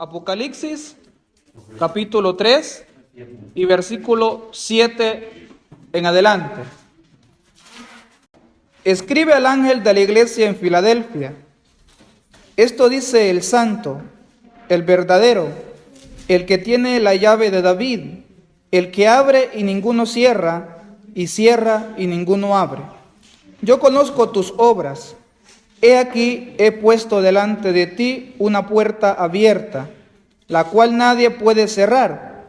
Apocalipsis, capítulo 3 y versículo 7 en adelante. Escribe al ángel de la iglesia en Filadelfia: esto dice el santo, el verdadero, el que tiene la llave de David, el que abre y ninguno cierra, y cierra y ninguno abre. Yo conozco tus obras. He aquí, he puesto delante de ti una puerta abierta, la cual nadie puede cerrar,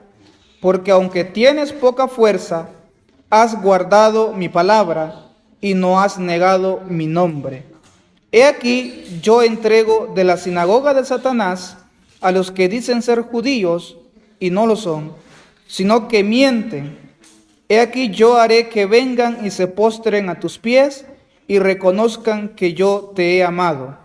porque aunque tienes poca fuerza, has guardado mi palabra y no has negado mi nombre. He aquí, yo entrego de la sinagoga de Satanás a los que dicen ser judíos y no lo son, sino que mienten. He aquí, yo haré que vengan y se postren a tus pies y reconozcan que yo te he amado.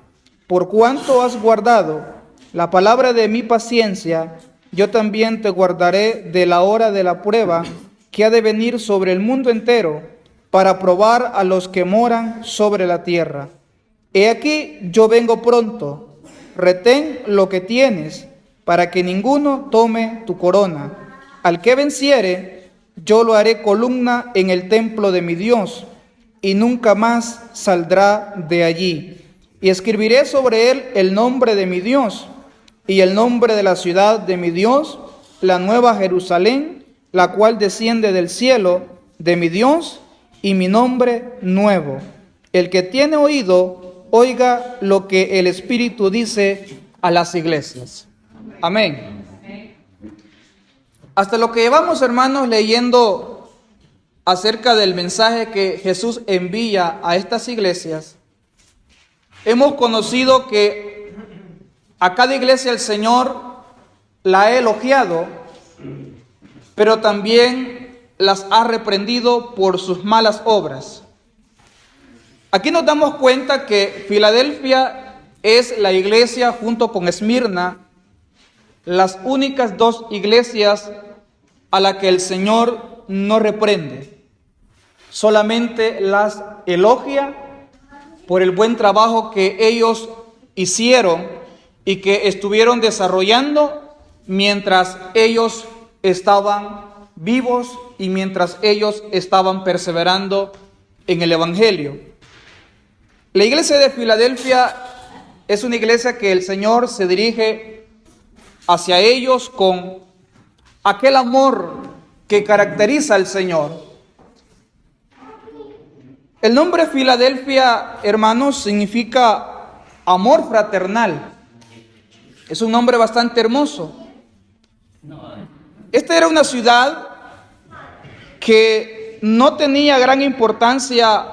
Por cuanto has guardado la palabra de mi paciencia, yo también te guardaré de la hora de la prueba que ha de venir sobre el mundo entero, para probar a los que moran sobre la tierra. He aquí, yo vengo pronto. Retén lo que tienes, para que ninguno tome tu corona. Al que venciere, yo lo haré columna en el templo de mi Dios, y nunca más saldrá de allí. Y escribiré sobre él el nombre de mi Dios, y el nombre de la ciudad de mi Dios, la nueva Jerusalén, la cual desciende del cielo de mi Dios, y mi nombre nuevo. El que tiene oído, oiga lo que el Espíritu dice a las iglesias. Amén. Hasta lo que llevamos, hermanos, leyendo acerca del mensaje que Jesús envía a estas iglesias, hemos conocido que a cada iglesia el Señor la ha elogiado, pero también las ha reprendido por sus malas obras. Aquí nos damos cuenta que Filadelfia es la iglesia, junto con Esmirna, las únicas dos iglesias a las que el Señor no reprende. Solamente las elogia por el buen trabajo que ellos hicieron y que estuvieron desarrollando mientras ellos estaban vivos y mientras ellos estaban perseverando en el Evangelio. La iglesia de Filadelfia es una iglesia que el Señor se dirige hacia ellos con aquel amor que caracteriza al Señor. El nombre Filadelfia, hermanos, significa amor fraternal. Es un nombre bastante hermoso. Esta era una ciudad que no tenía gran importancia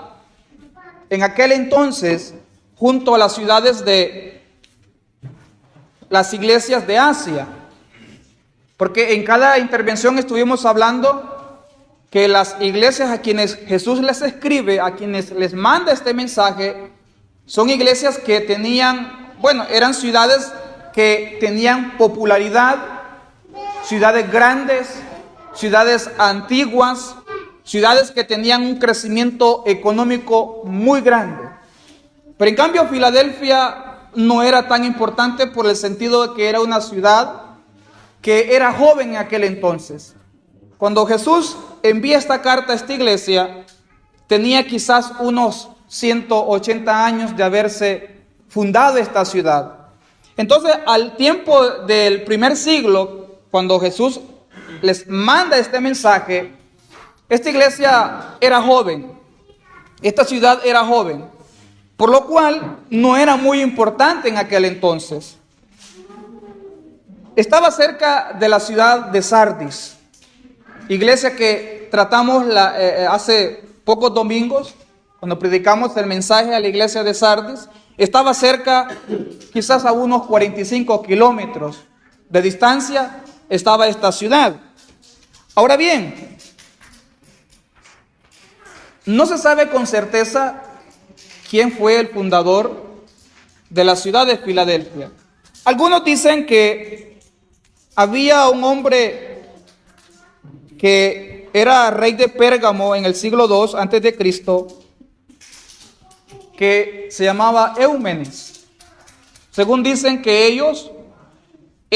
en aquel entonces junto a las ciudades de las iglesias de Asia. Porque en cada intervención estuvimos hablando que las iglesias a quienes Jesús les escribe, a quienes les manda este mensaje, son iglesias que eran ciudades que tenían popularidad, ciudades grandes, ciudades antiguas, ciudades que tenían un crecimiento económico muy grande. Pero en cambio Filadelfia no era tan importante por el sentido de que era una ciudad que era joven en aquel entonces. Cuando Jesús envía esta carta a esta iglesia, tenía quizás unos 180 años de haberse fundado esta ciudad. Entonces, al tiempo del primer siglo, cuando Jesús les manda este mensaje, esta iglesia era joven, esta ciudad era joven, por lo cual no era muy importante en aquel entonces. Estaba cerca de la ciudad de Sardis, iglesia que tratamos hace pocos domingos, cuando predicamos el mensaje a la iglesia de Sardis. Estaba cerca, quizás a unos 45 kilómetros de distancia, estaba esta ciudad. Ahora bien, no se sabe con certeza quién fue el fundador de la ciudad de Filadelfia. Algunos dicen que había un hombre que era rey de Pérgamo en el siglo II antes de Cristo, que se llamaba Eumenes. Según dicen que ellos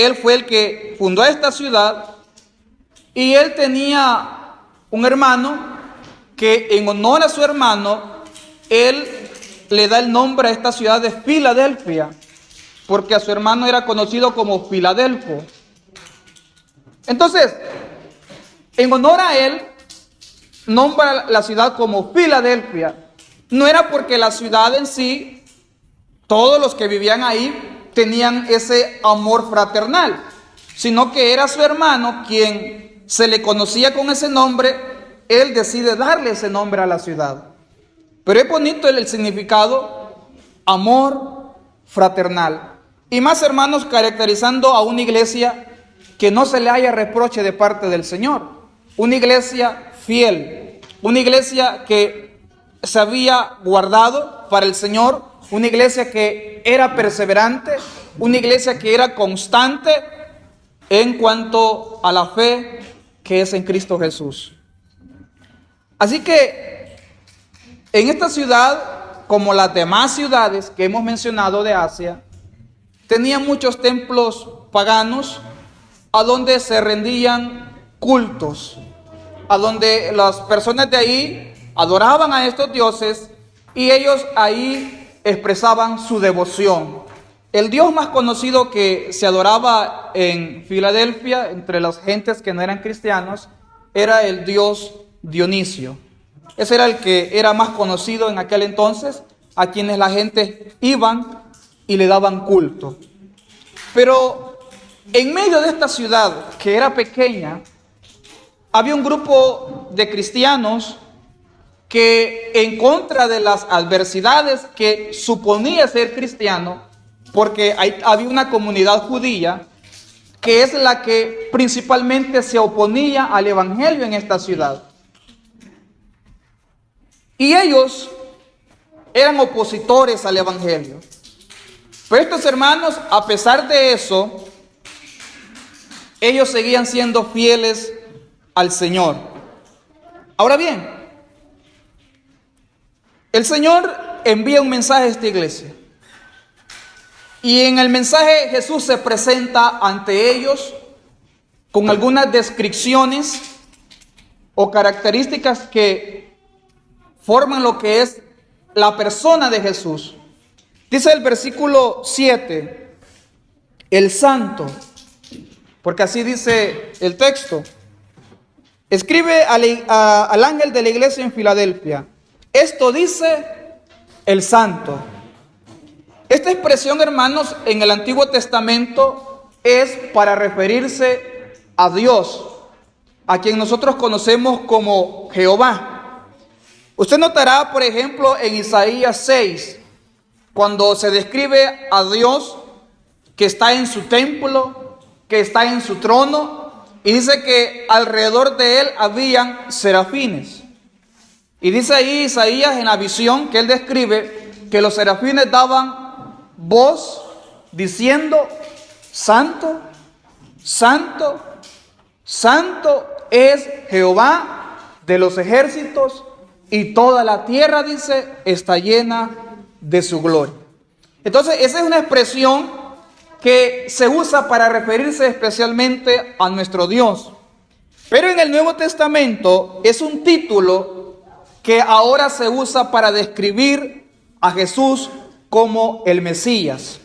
Él fue el que fundó esta ciudad y él tenía un hermano que en honor a su hermano, él le da el nombre a esta ciudad de Filadelfia, porque a su hermano era conocido como Filadelfo. Entonces, en honor a él, nombra la ciudad como Filadelfia. No era porque la ciudad en sí, todos los que vivían ahí tenían ese amor fraternal, sino que era su hermano quien se le conocía con ese nombre. Él decide darle ese nombre a la ciudad. Pero es bonito el significado, amor fraternal. Y más, hermanos, caracterizando a una iglesia que no se le haya reproche de parte del Señor. Una iglesia fiel, una iglesia que se había guardado para el Señor, una iglesia que era perseverante, una iglesia que era constante en cuanto a la fe que es en Cristo Jesús. Así que en esta ciudad, como las demás ciudades que hemos mencionado de Asia, tenía muchos templos paganos a donde se rendían cultos, a donde las personas de ahí adoraban a estos dioses y ellos ahí expresaban su devoción. El dios más conocido que se adoraba en Filadelfia entre las gentes que no eran cristianos era el dios Dionisio. Ese era el que era más conocido en aquel entonces, a quienes la gente iban y le daban culto. Pero en medio de esta ciudad, que era pequeña, había un grupo de cristianos que, en contra de las adversidades que suponía ser cristiano, porque había una comunidad judía que es la que principalmente se oponía al evangelio en esta ciudad. Y ellos eran opositores al evangelio. Pero estos hermanos, a pesar de eso, ellos seguían siendo fieles al Señor. Ahora bien, el Señor envía un mensaje a esta iglesia. Y en el mensaje Jesús se presenta ante ellos con algunas descripciones o características que forman lo que es la persona de Jesús. Dice el versículo 7, el santo, porque así dice el texto. Escribe al ángel de la iglesia en Filadelfia: esto dice el santo. Esta expresión, hermanos, en el Antiguo Testamento es para referirse a Dios, a quien nosotros conocemos como Jehová. Usted notará, por ejemplo, en Isaías 6, cuando se describe a Dios que está en su templo, que está en su trono, y dice que alrededor de él habían serafines. Y dice ahí Isaías en la visión que él describe que los serafines daban voz diciendo: Santo, Santo, Santo es Jehová de los ejércitos, y toda la tierra, dice, está llena de su gloria. Entonces, esa es una expresión que se usa para referirse especialmente a nuestro Dios. Pero en el Nuevo Testamento es un título que ahora se usa para describir a Jesús como el Mesías.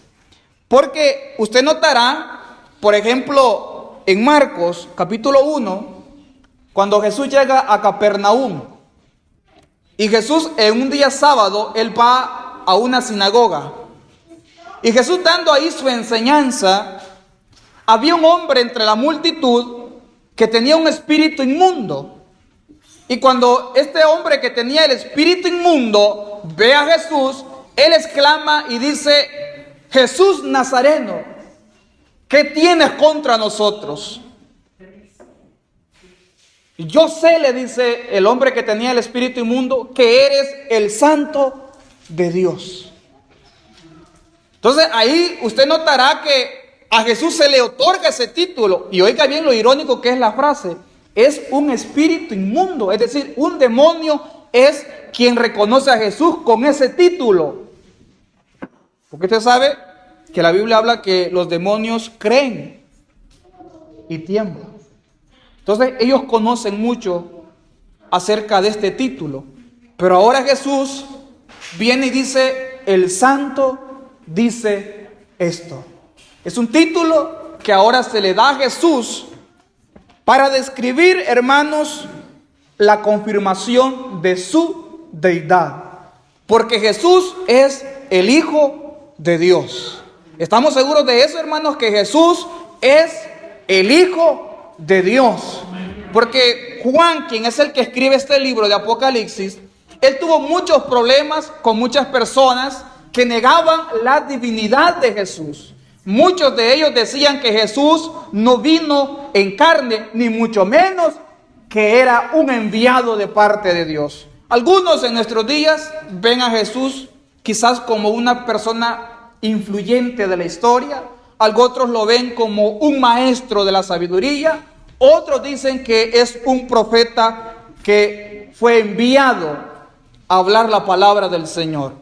Porque usted notará, por ejemplo, en Marcos capítulo 1, cuando Jesús llega a Capernaum, y Jesús en un día sábado, él va a una sinagoga, y Jesús dando ahí su enseñanza, había un hombre entre la multitud que tenía un espíritu inmundo. Y cuando este hombre que tenía el espíritu inmundo ve a Jesús, él exclama y dice: Jesús Nazareno, ¿qué tienes contra nosotros? Yo sé, le dice el hombre que tenía el espíritu inmundo, que eres el Santo de Dios. Entonces ahí usted notará que a Jesús se le otorga ese título. Y oiga bien lo irónico que es la frase: es un espíritu inmundo, es decir, un demonio es quien reconoce a Jesús con ese título. Porque usted sabe que la Biblia habla que los demonios creen y tiembla. Entonces ellos conocen mucho acerca de este título. Pero ahora Jesús viene y dice, el santo dice esto. Es un título que ahora se le da a Jesús para describir, hermanos, la confirmación de su deidad. Porque Jesús es el Hijo de Dios. ¿Estamos seguros de eso, hermanos? Que Jesús es el Hijo de Dios. Porque Juan, quien es el que escribe este libro de Apocalipsis, él tuvo muchos problemas con muchas personas que negaban la divinidad de Jesús. Muchos de ellos decían que Jesús no vino en carne, ni mucho menos que era un enviado de parte de Dios. Algunos en nuestros días ven a Jesús quizás como una persona influyente de la historia. Otros lo ven como un maestro de la sabiduría. Otros dicen que es un profeta que fue enviado a hablar la palabra del Señor.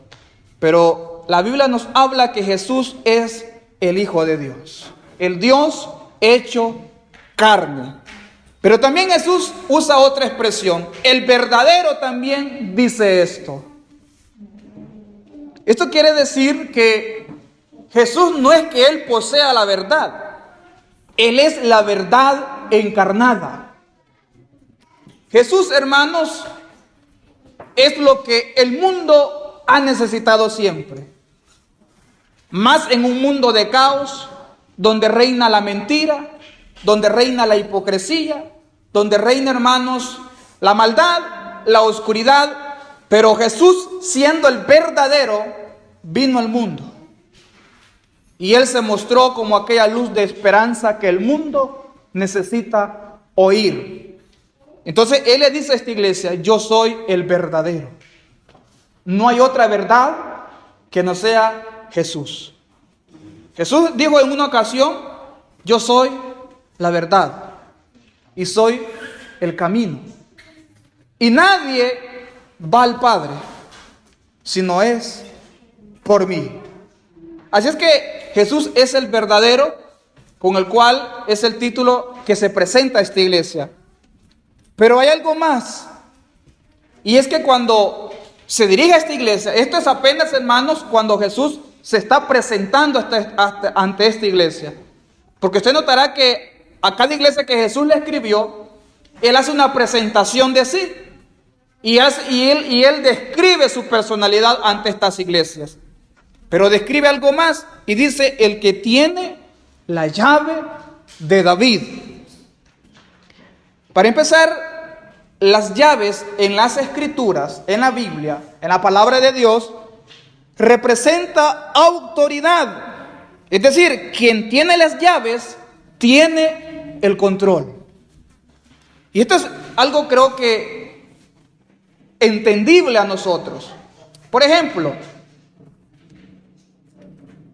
Pero la Biblia nos habla que Jesús es el Hijo de Dios, el Dios hecho carne. Pero también Jesús usa otra expresión. El verdadero también dice esto. Esto quiere decir que Jesús no es que Él posea la verdad. Él es la verdad encarnada. Jesús, hermanos, es lo que el mundo ha necesitado siempre. Más en un mundo de caos, donde reina la mentira, donde reina la hipocresía, donde reina, hermanos, la maldad, la oscuridad. Pero Jesús, siendo el verdadero, vino al mundo. Y Él se mostró como aquella luz de esperanza que el mundo necesita oír. Entonces Él le dice a esta iglesia, yo soy el verdadero. No hay otra verdad que no sea Jesús. Jesús dijo en una ocasión, yo soy la verdad y soy el camino. Y nadie va al Padre si no es por mí. Así es que Jesús es el verdadero, con el cual es el título que se presenta a esta iglesia. Pero hay algo más. Y es que cuando se dirige a esta iglesia, esto es apenas, hermanos, cuando Jesús se está presentando ante esta iglesia. Porque usted notará que a cada iglesia que Jesús le escribió, Él hace una presentación de sí. Y él describe su personalidad ante estas iglesias. Pero describe algo más y dice, el que tiene la llave de David. Para empezar, las llaves en las escrituras, en la Biblia, en la palabra de Dios, representa autoridad. Es decir, quien tiene las llaves tiene el control. Y esto es algo, creo que entendible a nosotros. Por ejemplo,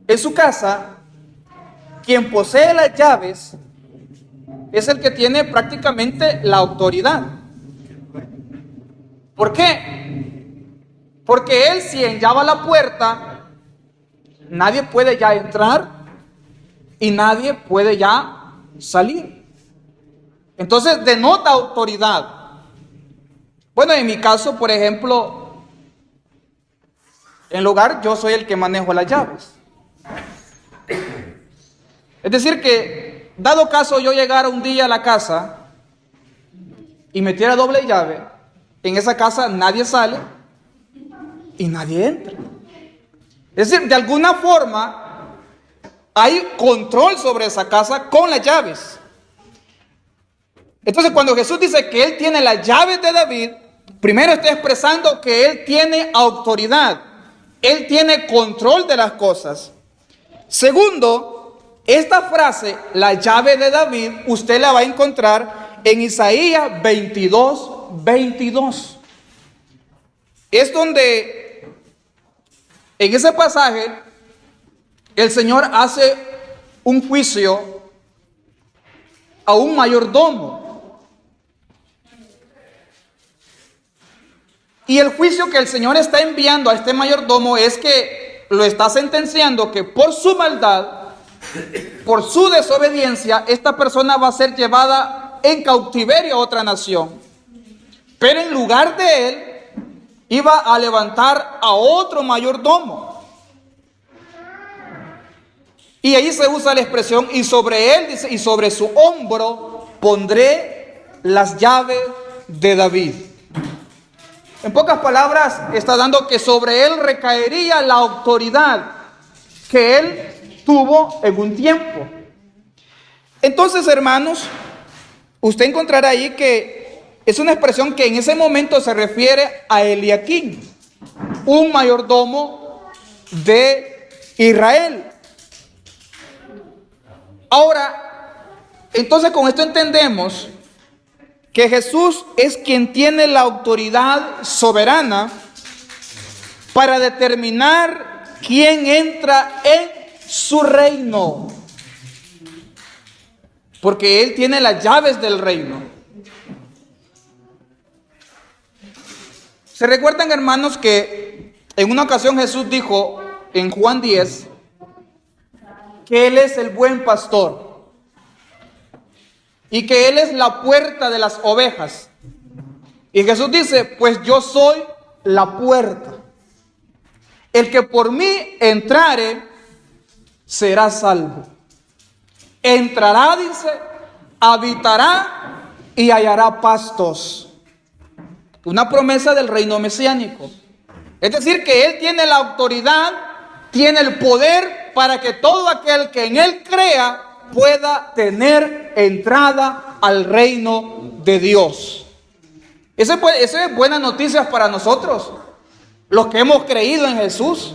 en su casa, quien posee las llaves es el que tiene prácticamente la autoridad. ¿Por qué? Porque él, si enllava la puerta, nadie puede ya entrar y nadie puede ya salir. Entonces denota autoridad. Bueno, en mi caso, por ejemplo, en el hogar yo soy el que manejo las llaves. Es decir que, dado caso yo llegara un día a la casa y metiera doble llave, en esa casa nadie sale y nadie entra. Es decir, de alguna forma hay control sobre esa casa con las llaves. Entonces, cuando Jesús dice que Él tiene las llaves de David, primero está expresando que Él tiene autoridad. Él tiene control de las cosas. Segundo, esta frase, la llave de David, usted la va a encontrar en Isaías 22:22. Es donde, en ese pasaje, el Señor hace un juicio a un mayordomo. Y el juicio que el Señor está enviando a este mayordomo es que lo está sentenciando que por su maldad por su desobediencia, esta persona va a ser llevada en cautiverio a otra nación. Pero en lugar de él, iba a levantar a otro mayordomo. Y ahí se usa la expresión, y sobre él, dice, y sobre su hombro pondré las llaves de David. En pocas palabras, está dando que sobre él recaería la autoridad que él tuvo en un tiempo. Entonces, hermanos, usted encontrará ahí que es una expresión que en ese momento se refiere a Eliaquim, un mayordomo de Israel. Ahora, entonces con esto entendemos que Jesús es quien tiene la autoridad soberana para determinar quién entra en su reino, porque Él tiene las llaves del reino. ¿Se recuerdan, hermanos, que en una ocasión Jesús dijo en Juan 10 que Él es el buen pastor y que Él es la puerta de las ovejas? Y Jesús dice, pues yo soy la puerta. El que por mí entrare será salvo. Entrará, dice, habitará y hallará pastos. Una promesa del reino mesiánico. Es decir, que Él tiene la autoridad, tiene el poder para que todo aquel que en Él crea pueda tener entrada al reino de Dios. Eso es buenas noticias para nosotros, los que hemos creído en Jesús.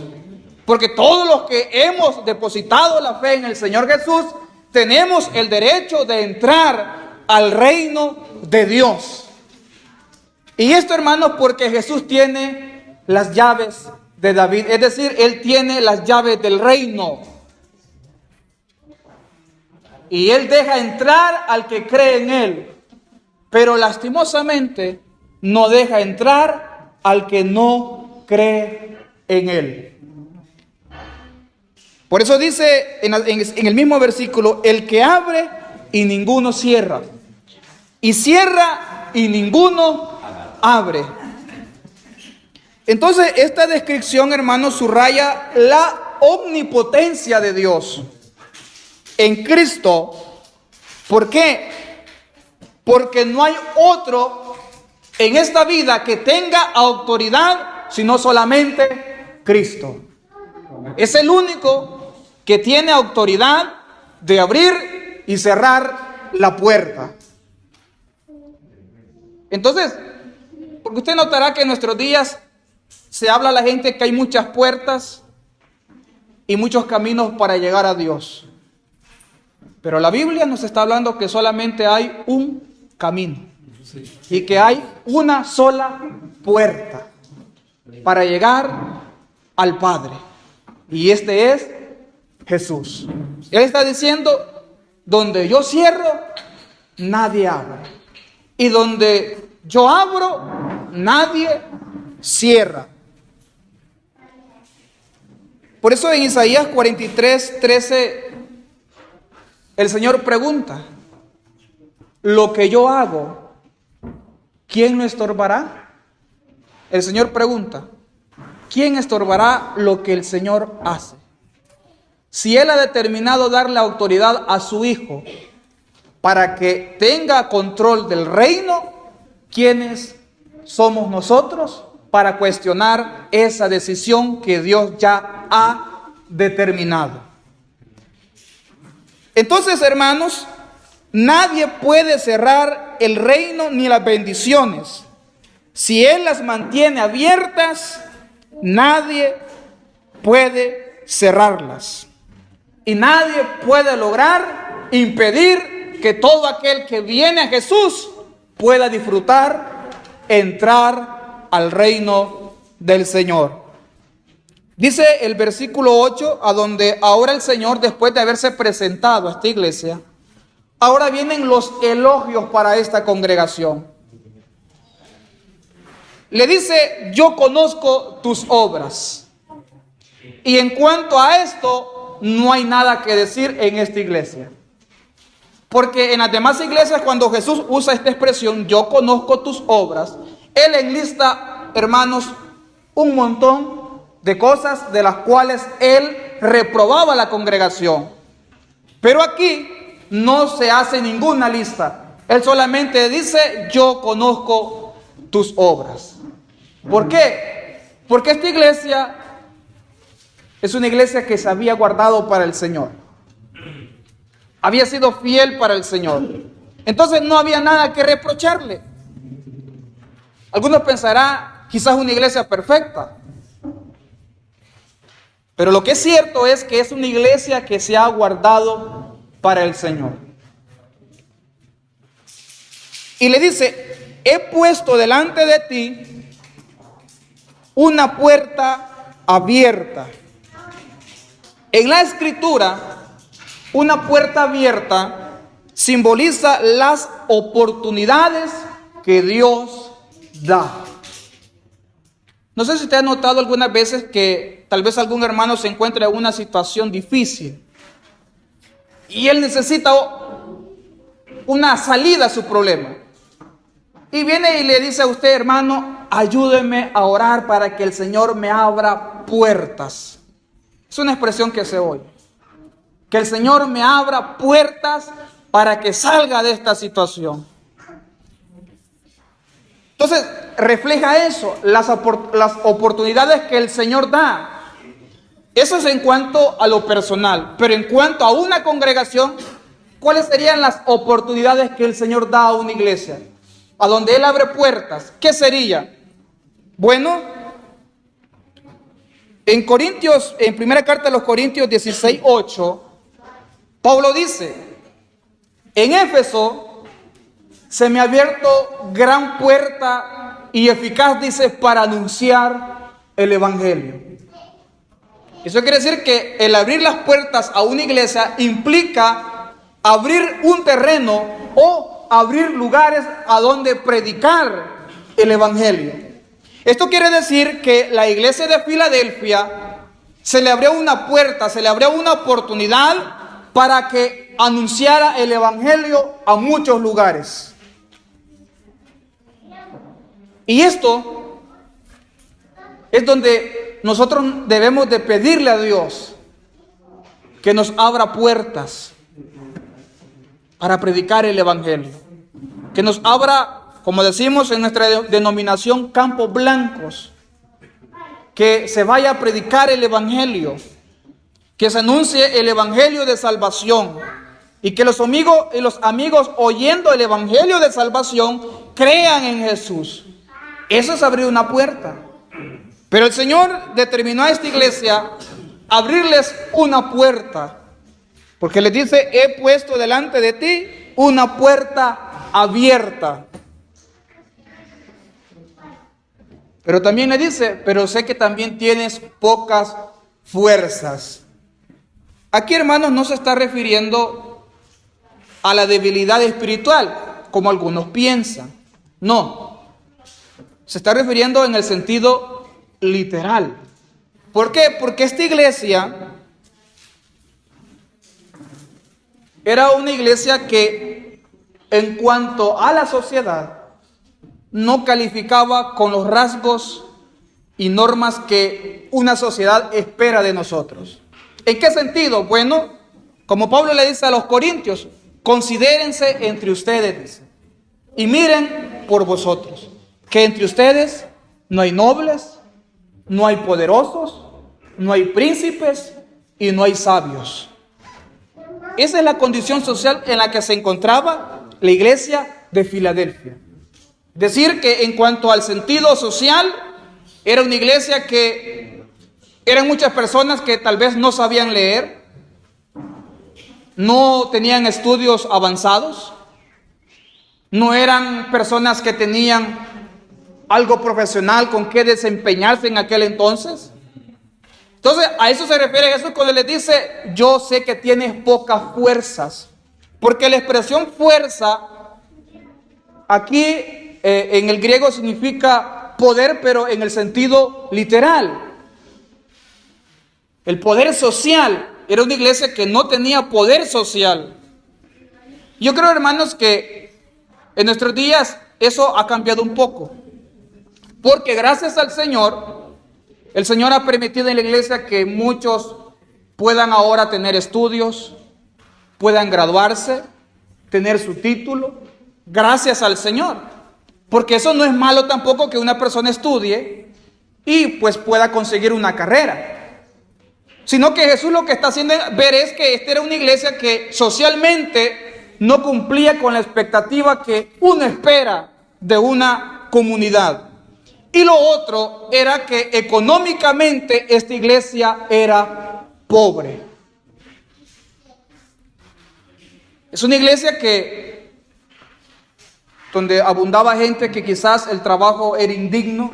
Porque todos los que hemos depositado la fe en el Señor Jesús, tenemos el derecho de entrar al reino de Dios. Y esto, hermanos, porque Jesús tiene las llaves de David, es decir, Él tiene las llaves del reino. Y Él deja entrar al que cree en Él, pero lastimosamente no deja entrar al que no cree en Él. Por eso dice en el mismo versículo, el que abre y ninguno cierra, y cierra y ninguno abre. Entonces, esta descripción, hermanos, subraya la omnipotencia de Dios en Cristo. ¿Por qué? Porque no hay otro en esta vida que tenga autoridad sino solamente Cristo. Es el único que tiene autoridad de abrir y cerrar la puerta. Entonces, porque usted notará que en nuestros días se habla a la gente que hay muchas puertas y muchos caminos para llegar a Dios. Pero la Biblia nos está hablando que solamente hay un camino y que hay una sola puerta para llegar al Padre. Y este es Jesús. Él está diciendo, donde yo cierro, nadie abre. Y donde yo abro, nadie cierra. Por eso en Isaías 43:13, el Señor pregunta, lo que yo hago, ¿quién lo estorbará? El Señor pregunta, ¿quién estorbará lo que el Señor hace? Si Él ha determinado darle autoridad a su Hijo para que tenga control del reino, ¿quiénes somos nosotros para cuestionar esa decisión que Dios ya ha determinado? Entonces, hermanos, nadie puede cerrar el reino ni las bendiciones. Si Él las mantiene abiertas, nadie puede cerrarlas. Y nadie puede lograr impedir que todo aquel que viene a Jesús pueda disfrutar, entrar al reino del Señor. Dice el versículo 8, a donde ahora el Señor, después de haberse presentado a esta iglesia, ahora vienen los elogios para esta congregación. Le dice, yo conozco tus obras. Y en cuanto a esto, no hay nada que decir en esta iglesia. Porque en las demás iglesias, cuando Jesús usa esta expresión, yo conozco tus obras, Él enlista, hermanos, un montón de cosas de las cuales Él reprobaba a la congregación. Pero aquí no se hace ninguna lista. Él solamente dice, yo conozco tus obras. ¿Por qué? Porque esta iglesia es una iglesia que se había guardado para el Señor. Había sido fiel para el Señor. Entonces no había nada que reprocharle. Algunos pensarán, quizás una iglesia perfecta. Pero lo que es cierto es que es una iglesia que se ha guardado para el Señor. Y le dice, he puesto delante de ti una puerta abierta. En la Escritura, una puerta abierta simboliza las oportunidades que Dios da. No sé si usted ha notado algunas veces que tal vez algún hermano se encuentra en una situación difícil y él necesita una salida a su problema. Y viene y le dice a usted, hermano, ayúdeme a orar para que el Señor me abra puertas. Es una expresión que se oye. Que el Señor me abra puertas para que salga de esta situación. Entonces, refleja eso, las oportunidades que el Señor da. Eso es en cuanto a lo personal. Pero en cuanto a una congregación, ¿cuáles serían las oportunidades que el Señor da a una iglesia? A donde Él abre puertas. ¿Qué sería? Bueno, en primera carta de los Corintios 16:8, Pablo dice, en Éfeso se me ha abierto gran puerta y eficaz, dice, para anunciar el Evangelio. Eso quiere decir que el abrir las puertas a una iglesia implica abrir un terreno o abrir lugares a donde predicar el Evangelio. Esto quiere decir que la iglesia de Filadelfia se le abrió una puerta, se le abrió una oportunidad para que anunciara el Evangelio a muchos lugares. Y esto es donde nosotros debemos de pedirle a Dios que nos abra puertas para predicar el Evangelio. Que nos abra, como decimos en nuestra denominación, campos blancos. Que se vaya a predicar el Evangelio. Que se anuncie el Evangelio de salvación. Y que los amigos oyendo el Evangelio de salvación crean en Jesús. Eso es abrir una puerta. Pero el Señor determinó a esta iglesia abrirles una puerta. Porque les dice, he puesto delante de ti una puerta abierta. Pero también le dice, pero sé que también tienes pocas fuerzas. Aquí, hermanos, no se está refiriendo a la debilidad espiritual, como algunos piensan. No. Se está refiriendo en el sentido literal. ¿Por qué? Porque esta iglesia era una iglesia que, en cuanto a la sociedad, no calificaba con los rasgos y normas que una sociedad espera de nosotros. ¿En qué sentido? Bueno, como Pablo le dice a los corintios, considérense entre ustedes, dice, y miren por vosotros, que entre ustedes no hay nobles, no hay poderosos, no hay príncipes y no hay sabios. Esa es la condición social en la que se encontraba la iglesia de Filadelfia. Decir que en cuanto al sentido social, era una iglesia que eran muchas personas que tal vez no sabían leer, no tenían estudios avanzados, no eran personas que tenían algo profesional con que desempeñarse en aquel entonces. Entonces, a eso se refiere Jesús cuando les dice, yo sé que tienes pocas fuerzas. Porque la expresión fuerza, aquí en el griego significa poder, pero en el sentido literal. El poder social era una iglesia que no tenía poder social. Yo creo, hermanos, que en nuestros días eso ha cambiado un poco. Porque gracias al Señor, el Señor ha permitido en la iglesia que muchos puedan ahora tener estudios, puedan graduarse, tener su título. Gracias al Señor. Porque eso no es malo tampoco que una persona estudie y pues pueda conseguir una carrera. Sino que Jesús lo que está haciendo ver es que esta era una iglesia que socialmente no cumplía con la expectativa que uno espera de una comunidad. Y lo otro era que económicamente esta iglesia era pobre. Es una iglesia donde abundaba gente que quizás el trabajo era indigno,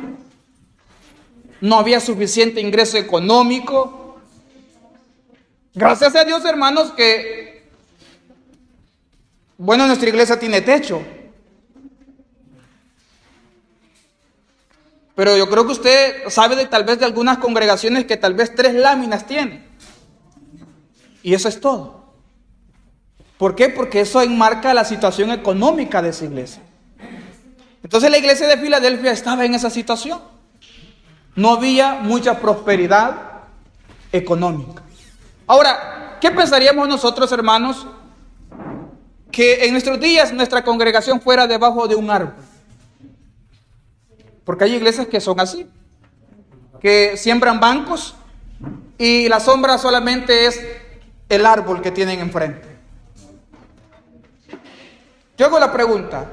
no había suficiente ingreso económico. Gracias a Dios, hermanos, que, bueno, nuestra iglesia tiene techo. Pero yo creo que usted sabe tal vez de algunas congregaciones que tal vez 3 láminas tienen. Y eso es todo. ¿Por qué? Porque eso enmarca la situación económica de esa iglesia. Entonces la iglesia de Filadelfia estaba en esa situación. No había mucha prosperidad económica. Ahora, ¿qué pensaríamos nosotros, hermanos, que en nuestros días nuestra congregación fuera debajo de un árbol? Porque hay iglesias que son así, que siembran bancos y la sombra solamente es el árbol que tienen enfrente. Yo hago la pregunta,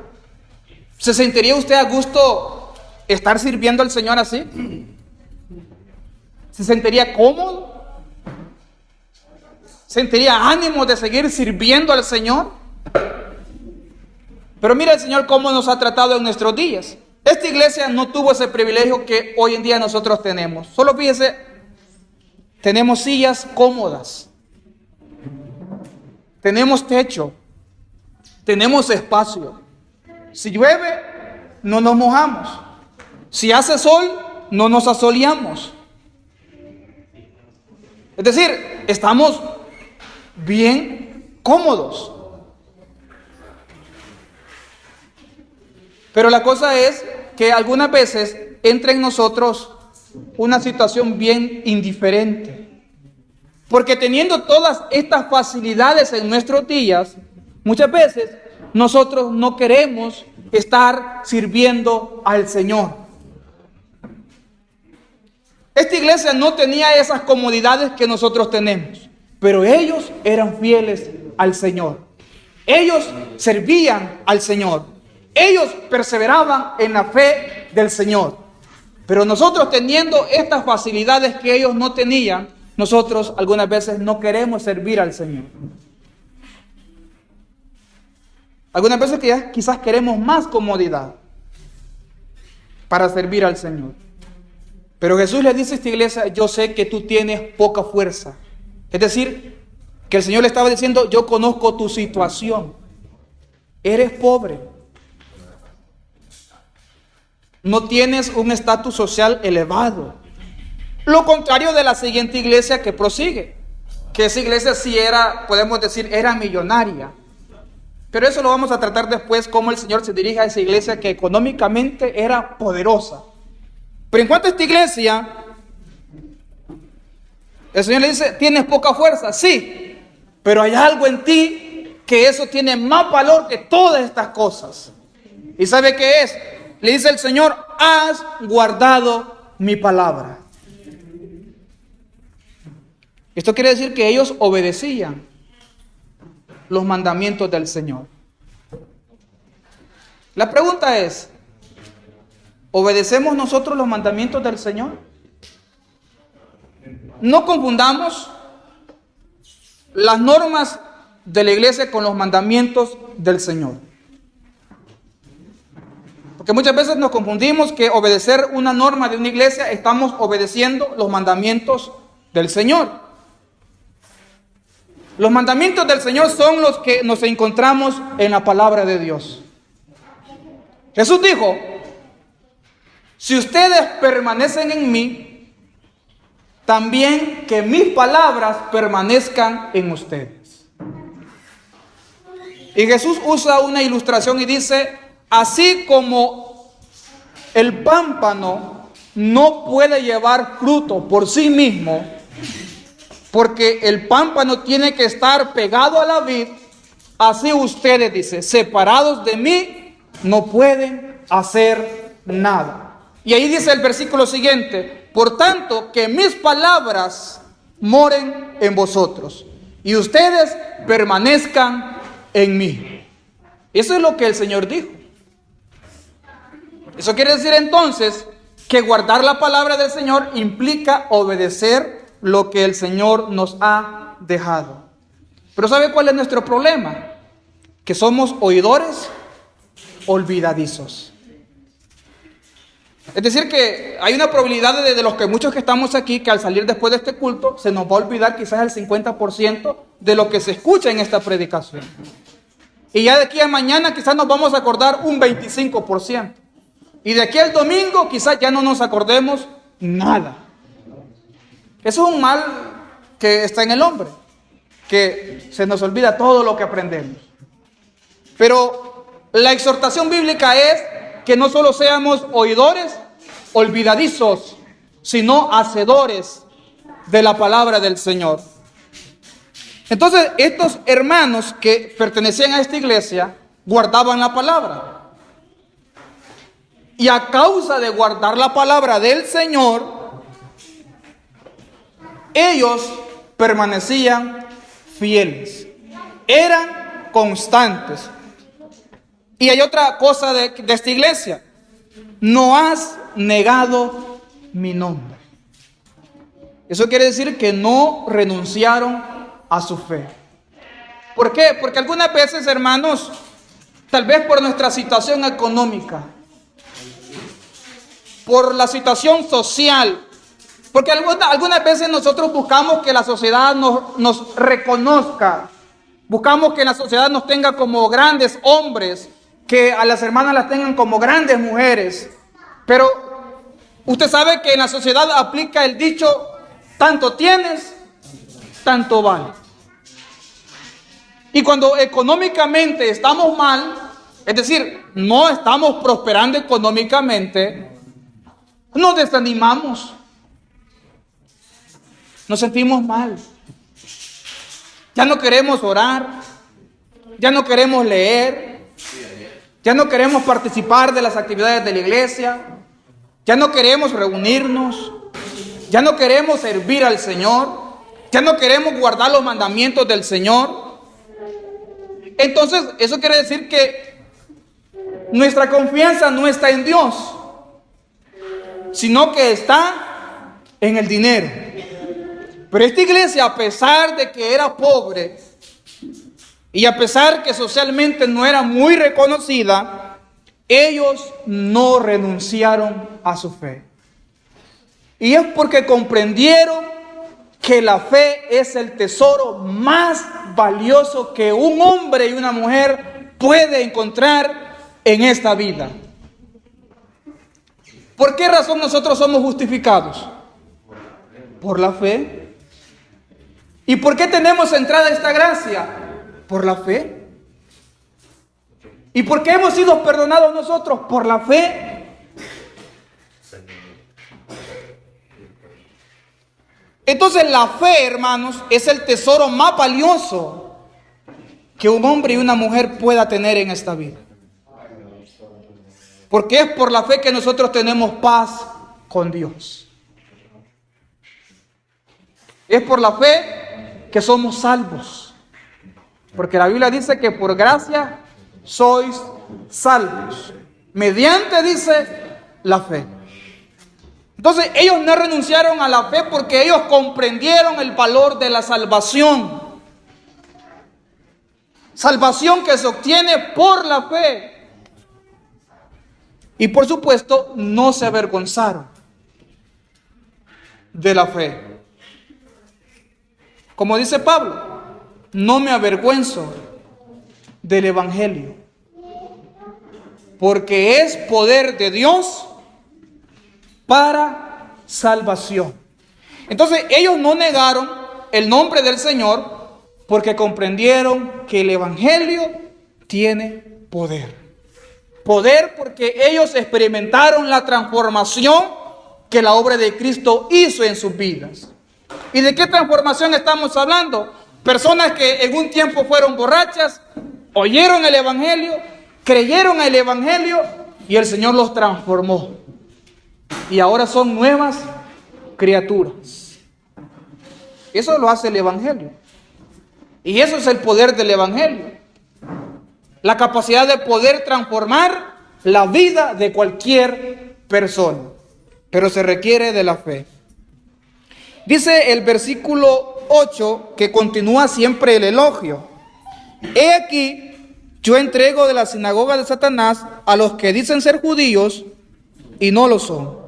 ¿se sentiría usted a gusto estar sirviendo al Señor así? ¿Se sentiría cómodo? ¿Sentiría ánimo de seguir sirviendo al Señor? Pero mira el Señor cómo nos ha tratado en nuestros días. Esta iglesia no tuvo ese privilegio que hoy en día nosotros tenemos. Solo fíjese, tenemos sillas cómodas, tenemos techo, tenemos espacio. Si llueve, no nos mojamos. Si hace sol, no nos asoleamos. Es decir, estamos bien cómodos. Pero la cosa es que algunas veces entra en nosotros una situación bien indiferente. Porque teniendo todas estas facilidades en nuestros días, muchas veces nosotros no queremos estar sirviendo al Señor. Esta iglesia no tenía esas comodidades que nosotros tenemos, pero ellos eran fieles al Señor. Ellos servían al Señor. Ellos perseveraban en la fe del Señor. Pero nosotros, teniendo estas facilidades que ellos no tenían, nosotros algunas veces no queremos servir al Señor. Algunas veces quizás queremos más comodidad para servir al Señor. Pero Jesús le dice a esta iglesia, yo sé que tú tienes poca fuerza. Es decir, que el Señor le estaba diciendo, yo conozco tu situación. Eres pobre. No tienes un estatus social elevado. Lo contrario de la siguiente iglesia que prosigue. Que esa iglesia sí era, podemos decir, era millonaria. Pero eso lo vamos a tratar después, cómo el Señor se dirige a esa iglesia que económicamente era poderosa. Pero en cuanto a esta iglesia, el Señor le dice, tienes poca fuerza, sí, pero hay algo en ti que eso tiene más valor que todas estas cosas. ¿Y sabe qué es? Le dice el Señor, has guardado mi palabra. Esto quiere decir que ellos obedecían los mandamientos del Señor. La pregunta es, ¿obedecemos nosotros los mandamientos del Señor? No confundamos las normas de la iglesia con los mandamientos del Señor. Porque muchas veces nos confundimos que obedecer una norma de una iglesia, estamos obedeciendo los mandamientos del Señor. Los mandamientos del Señor son los que nos encontramos en la palabra de Dios. Jesús dijo, si ustedes permanecen en mí también que mis palabras permanezcan en ustedes. Y Jesús usa una ilustración y dice, así como el pámpano no puede llevar fruto por sí mismo, porque el pámpano tiene que estar pegado a la vid, así ustedes, dice, separados de mí, no pueden hacer nada. Y ahí dice el versículo siguiente, por tanto, que mis palabras moren en vosotros y ustedes permanezcan en mí. Eso es lo que el Señor dijo. Eso quiere decir entonces que guardar la palabra del Señor implica obedecer lo que el Señor nos ha dejado. Pero ¿sabe cuál es nuestro problema? Que somos oidores olvidadizos. Es decir, que hay una probabilidad de los que muchos que estamos aquí, que al salir después de este culto, se nos va a olvidar quizás el 50% de lo que se escucha en esta predicación. Y ya de aquí a mañana quizás nos vamos a acordar un 25%. Y de aquí al domingo quizás ya no nos acordemos nada. Eso es un mal que está en el hombre, que se nos olvida todo lo que aprendemos. Pero la exhortación bíblica es que no solo seamos oidores olvidadizos, sino hacedores de la palabra del Señor. Entonces, estos hermanos que pertenecían a esta iglesia guardaban la palabra. Y a causa de guardar la palabra del Señor, ellos permanecían fieles, eran constantes. Y hay otra cosa de esta iglesia: no has negado mi nombre. Eso quiere decir que no renunciaron a su fe. ¿Por qué? Porque algunas veces, hermanos, tal vez por nuestra situación económica, por la situación social, porque algunas veces nosotros buscamos que la sociedad nos reconozca, buscamos que la sociedad nos tenga como grandes hombres, que a las hermanas las tengan como grandes mujeres. Pero usted sabe que en la sociedad aplica el dicho, tanto tienes, tanto vale. Y cuando económicamente estamos mal, es decir, no estamos prosperando económicamente, nos desanimamos, nos sentimos mal, ya no queremos orar, ya no queremos leer, ya no queremos participar de las actividades de la iglesia, ya no queremos reunirnos, ya no queremos servir al Señor, ya no queremos guardar los mandamientos del Señor. Entonces, eso quiere decir que nuestra confianza no está en Dios, sino que está en el dinero. Pero esta iglesia, a pesar de que era pobre y a pesar que socialmente no era muy reconocida, ellos no renunciaron a su fe. Y es porque comprendieron que la fe es el tesoro más valioso que un hombre y una mujer puede encontrar en esta vida. ¿Por qué razón nosotros somos justificados? Por la fe. ¿Y por qué tenemos entrada a esta gracia? Por la fe. ¿Y por qué hemos sido perdonados nosotros? Por la fe. Entonces la fe, hermanos, es el tesoro más valioso que un hombre y una mujer pueda tener en esta vida. Porque es por la fe que nosotros tenemos paz con Dios. Es por la fe que somos salvos. Porque la Biblia dice que por gracia sois salvos. Mediante, dice, la fe. Entonces ellos no renunciaron a la fe porque ellos comprendieron el valor de la salvación. Salvación que se obtiene por la fe. Y por supuesto no se avergonzaron de la fe. Como dice Pablo, no me avergüenzo del Evangelio, porque es poder de Dios para salvación. Entonces ellos no negaron el nombre del Señor porque comprendieron que el Evangelio tiene poder. Poder porque ellos experimentaron la transformación que la obra de Cristo hizo en sus vidas. ¿Y de qué transformación estamos hablando? Personas que en un tiempo fueron borrachas, oyeron el Evangelio, creyeron el Evangelio y el Señor los transformó. Y ahora son nuevas criaturas. Eso lo hace el Evangelio. Y eso es el poder del Evangelio. La capacidad de poder transformar la vida de cualquier persona. Pero se requiere de la fe. Dice el versículo 8 que continúa siempre el elogio. He aquí, yo entrego de la sinagoga de Satanás a los que dicen ser judíos y no lo son.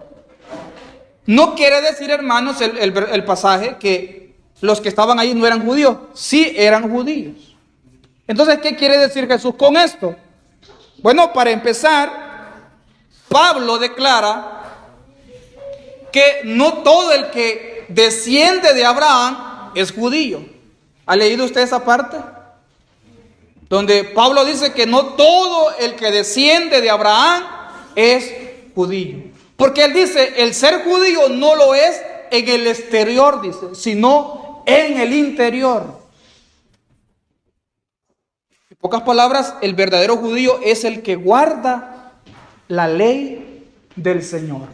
No quiere decir, hermanos, el pasaje que los que estaban ahí no eran judíos. Sí eran judíos. Entonces, ¿qué quiere decir Jesús con esto? Bueno, para empezar, Pablo declara que no todo el que desciende de Abraham es judío. ¿Ha leído usted esa parte? Donde Pablo dice que no todo el que desciende de Abraham es judío. Porque él dice, el ser judío no lo es en el exterior, dice, sino en el interior. En pocas palabras, el verdadero judío es el que guarda la ley del Señor.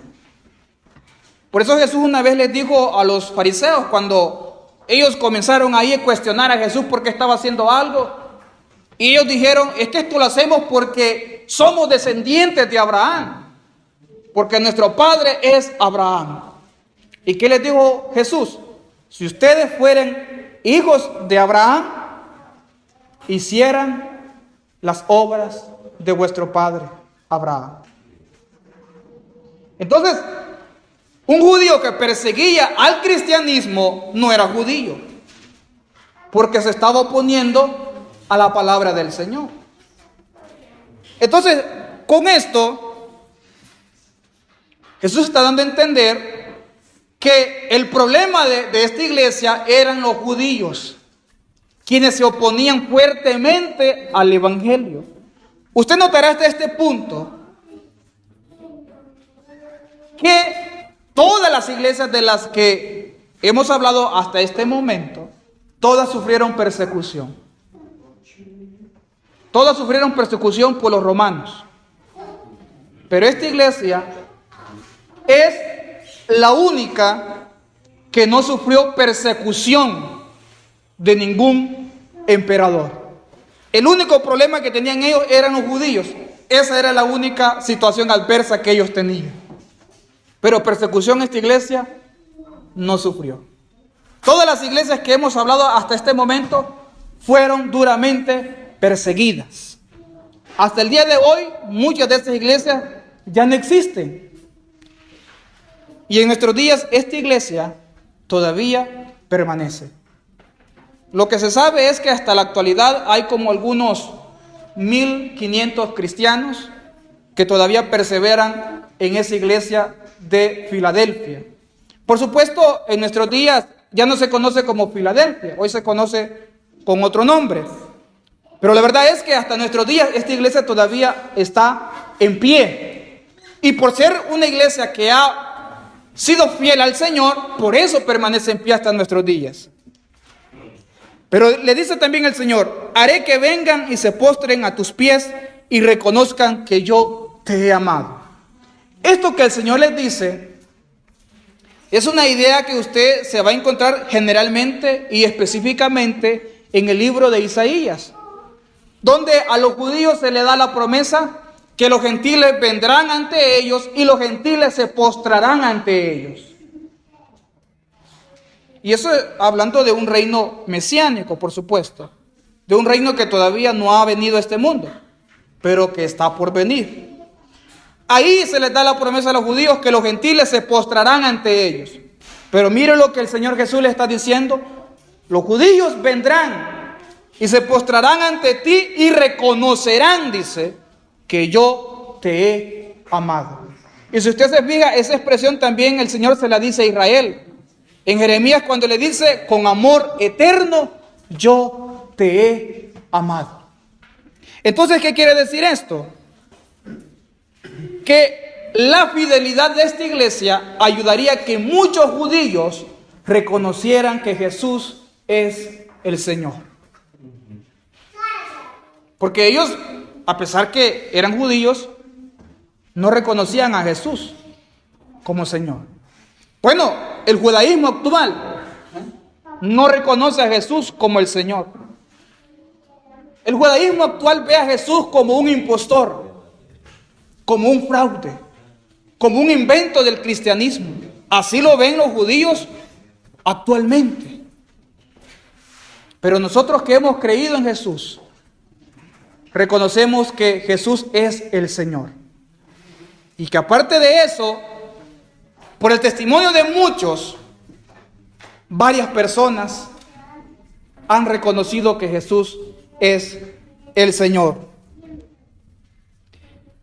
Por eso Jesús una vez les dijo a los fariseos, cuando ellos comenzaron ahí a cuestionar a Jesús porque estaba haciendo algo, y ellos dijeron, es que esto lo hacemos porque somos descendientes de Abraham, porque nuestro padre es Abraham. ¿Y qué les dijo Jesús? Si ustedes fueran hijos de Abraham, hicieran las obras de vuestro padre Abraham. Entonces, un judío que perseguía al cristianismo no era judío, porque se estaba oponiendo a la palabra del Señor. Entonces, con esto, Jesús está dando a entender que el problema de esta iglesia eran los judíos, quienes se oponían fuertemente al Evangelio. Usted notará hasta este punto que todas las iglesias de las que hemos hablado hasta este momento, todas sufrieron persecución. Todas sufrieron persecución por los romanos. Pero esta iglesia es la única que no sufrió persecución de ningún emperador. El único problema que tenían ellos eran los judíos. Esa era la única situación adversa que ellos tenían. Pero persecución esta iglesia no sufrió. Todas las iglesias que hemos hablado hasta este momento fueron duramente perseguidas. Hasta el día de hoy, muchas de estas iglesias ya no existen. Y en nuestros días, esta iglesia todavía permanece. Lo que se sabe es que hasta la actualidad hay como algunos 1500 cristianos que todavía perseveran en esa iglesia de Filadelfia. Por supuesto, en nuestros días ya no se conoce como Filadelfia, hoy se conoce con otro nombre. Pero la verdad es que hasta nuestros días esta iglesia todavía está en pie. Y por ser una iglesia que ha sido fiel al Señor, por eso permanece en pie hasta nuestros días. Pero le dice también el Señor, haré que vengan y se postren a tus pies y reconozcan que yo te he amado. Esto que el Señor les dice es una idea que usted se va a encontrar generalmente y específicamente en el libro de Isaías, donde a los judíos se le da la promesa que los gentiles vendrán ante ellos y los gentiles se postrarán ante ellos. Y eso hablando de un reino mesiánico, por supuesto, de un reino que todavía no ha venido a este mundo, pero que está por venir. Ahí se les da la promesa a los judíos que los gentiles se postrarán ante ellos. Pero mire lo que el Señor Jesús le está diciendo. Los judíos vendrán y se postrarán ante ti y reconocerán, dice, que yo te he amado. Y si usted se fija, esa expresión también el Señor se la dice a Israel. En Jeremías cuando le dice, con amor eterno, yo te he amado. Entonces, ¿qué quiere decir esto? Que la fidelidad de esta iglesia ayudaría a que muchos judíos reconocieran que Jesús es el Señor. Porque ellos, a pesar que eran judíos, no reconocían a Jesús como Señor. Bueno, el judaísmo actual no reconoce a Jesús como el Señor. El judaísmo actual ve a Jesús como un impostor, como un fraude, como un invento del cristianismo. Así lo ven los judíos actualmente. Pero nosotros que hemos creído en Jesús, reconocemos que Jesús es el Señor. Y que aparte de eso, por el testimonio de muchos, varias personas han reconocido que Jesús es el Señor.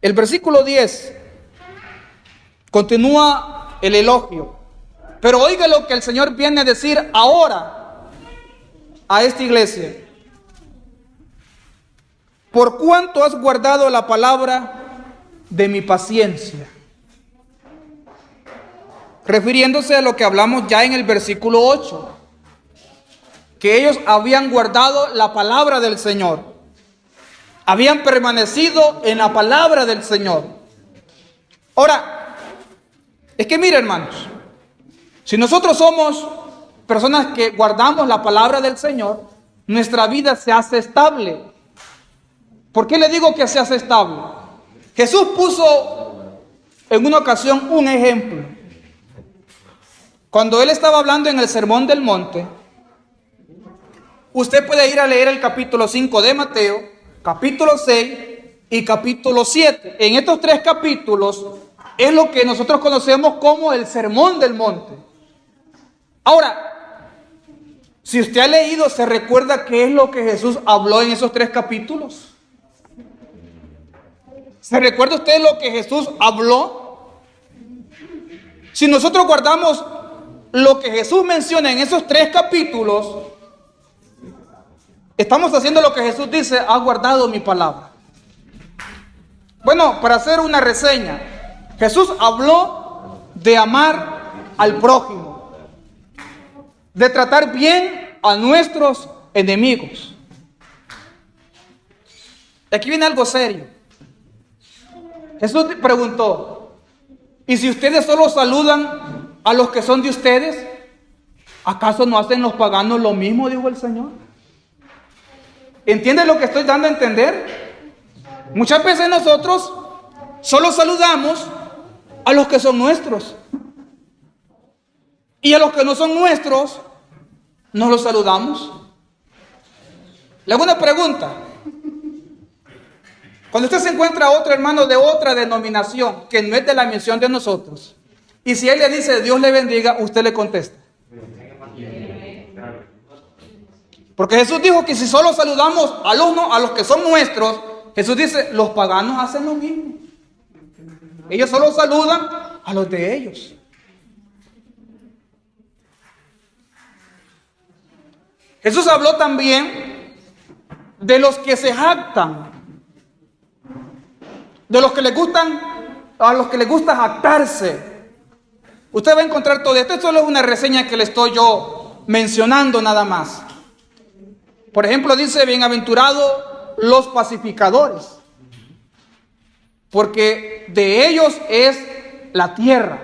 El versículo 10 continúa el elogio. Pero oiga lo que el Señor viene a decir ahora a esta iglesia. Por cuanto has guardado la palabra de mi paciencia. Refiriéndose a lo que hablamos ya en el versículo 8. Que ellos habían guardado la palabra del Señor. Habían permanecido en la palabra del Señor. Ahora, es que mire, hermanos, si nosotros somos personas que guardamos la palabra del Señor, nuestra vida se hace estable. ¿Por qué le digo que se hace estable? Jesús puso en una ocasión un ejemplo. Cuando Él estaba hablando en el Sermón del Monte, usted puede ir a leer el capítulo 5 de Mateo, capítulo 6 y capítulo 7. En estos tres capítulos es lo que nosotros conocemos como el Sermón del Monte. Ahora, si usted ha leído, ¿se recuerda qué es lo que Jesús habló en esos tres capítulos? ¿Se recuerda usted lo que Jesús habló? Si nosotros guardamos lo que Jesús menciona en esos tres capítulos, estamos haciendo lo que Jesús dice, ha guardado mi palabra. Bueno, para hacer una reseña, Jesús habló de amar al prójimo, de tratar bien a nuestros enemigos. Aquí viene algo serio. Jesús preguntó, ¿y si ustedes solo saludan a los que son de ustedes? ¿Acaso no hacen los paganos lo mismo? Dijo el Señor. ¿Entiende lo que estoy dando a entender? Muchas veces nosotros solo saludamos a los que son nuestros. Y a los que no son nuestros, no los saludamos. Le hago una pregunta. Cuando usted se encuentra a otro hermano de otra denominación que no es de la misión de nosotros, y si él le dice Dios le bendiga, usted le contesta. Porque Jesús dijo que si solo saludamos a los que son nuestros, Jesús dice, los paganos hacen lo mismo. Ellos solo saludan a los de ellos. Jesús habló también de los que se jactan, de los que les gustan, a los que les gusta jactarse. Usted va a encontrar todo esto. Esto solo es una reseña que le estoy yo mencionando nada más. Por ejemplo, dice, bienaventurados los pacificadores, porque de ellos es la tierra.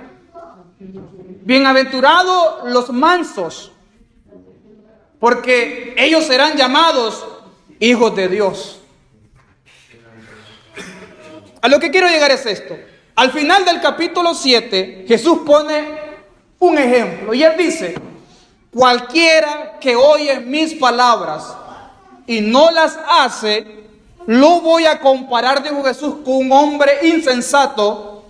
Bienaventurados los mansos, porque ellos serán llamados hijos de Dios. A lo que quiero llegar es esto. Al final del capítulo 7, Jesús pone un ejemplo y Él dice, cualquiera que oye mis palabras y no las hace, lo voy a comparar, dijo Jesús, con un hombre insensato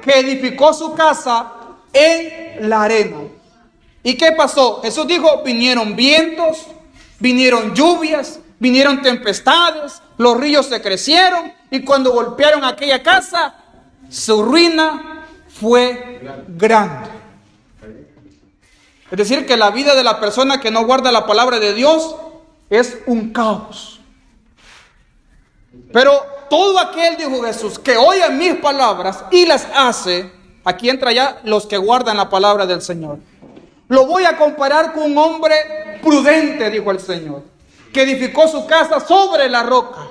que edificó su casa en la arena. ¿Y qué pasó? Jesús dijo, vinieron vientos, vinieron lluvias, vinieron tempestades, los ríos se crecieron y cuando golpearon aquella casa, su ruina fue grande. Es decir, que la vida de la persona que no guarda la palabra de Dios es un caos. Pero todo aquel, dijo Jesús, que oye mis palabras y las hace, aquí entra ya los que guardan la palabra del Señor. Lo voy a comparar con un hombre prudente, dijo el Señor, que edificó su casa sobre la roca.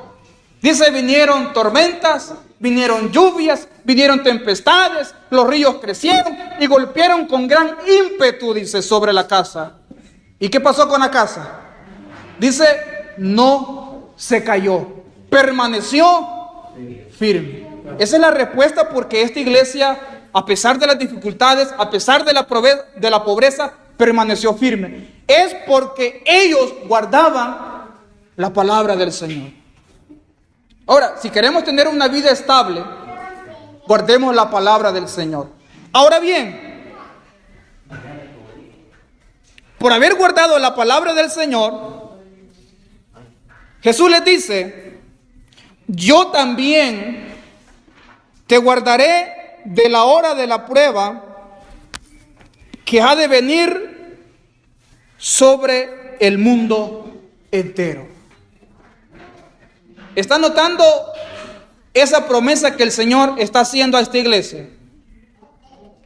Dice, vinieron tormentas, vinieron lluvias, vinieron tempestades, los ríos crecieron y golpearon con gran ímpetu, dice, sobre la casa. ¿Y qué pasó con la casa? Dice, no se cayó, permaneció firme. Esa es la respuesta porque esta iglesia, a pesar de las dificultades, a pesar de la pobreza, permaneció firme. Es porque ellos guardaban la palabra del Señor. Ahora, si queremos tener una vida estable, guardemos la palabra del Señor. Ahora bien, por haber guardado la palabra del Señor, Jesús les dice, yo también te guardaré de la hora de la prueba que ha de venir sobre el mundo entero. ¿Está notando esa promesa que el Señor está haciendo a esta iglesia?